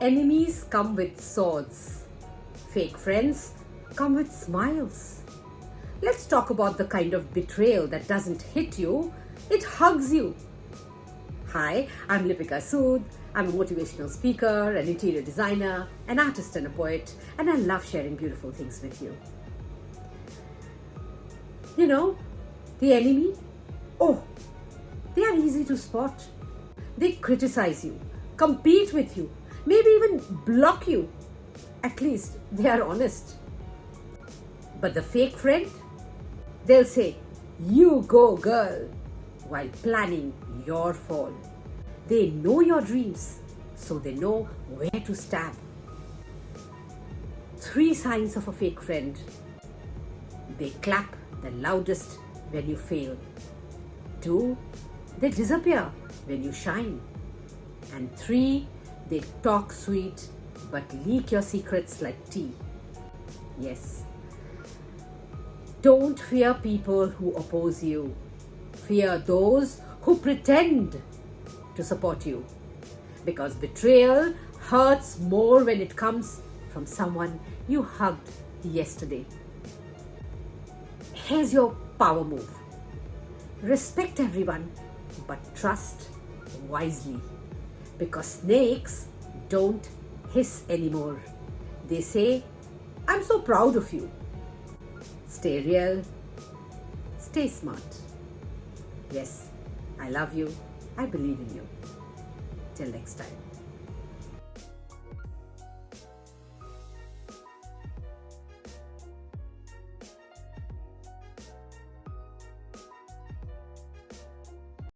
Enemies come with swords. Fake friends come with smiles. Let's talk about the kind of betrayal that doesn't hit you, it hugs you. Hi, I'm Lipika Sud. I'm a motivational speaker, an interior designer, an artist and a poet, and I love sharing beautiful things with you. You know, the enemy, they are easy to spot. They criticize you, compete with you, maybe even block you. At least they are honest. But the fake friend, they'll say, "You go, girl," while planning your fall. They know your dreams, so they know where to stab. 3 signs of a fake friend. They clap the loudest when you fail. 2, they disappear when you shine. And 3, they talk sweet but leak your secrets like tea. Yes. Don't fear people who oppose you. Fear those who pretend to support you. Because betrayal hurts more when it comes from someone you hugged yesterday. Here's your power move. Respect everyone, but trust wisely. Because snakes don't hiss anymore. They say, "I'm so proud of you." Stay real. Stay smart. Yes, I love you. I believe in you. Till next time.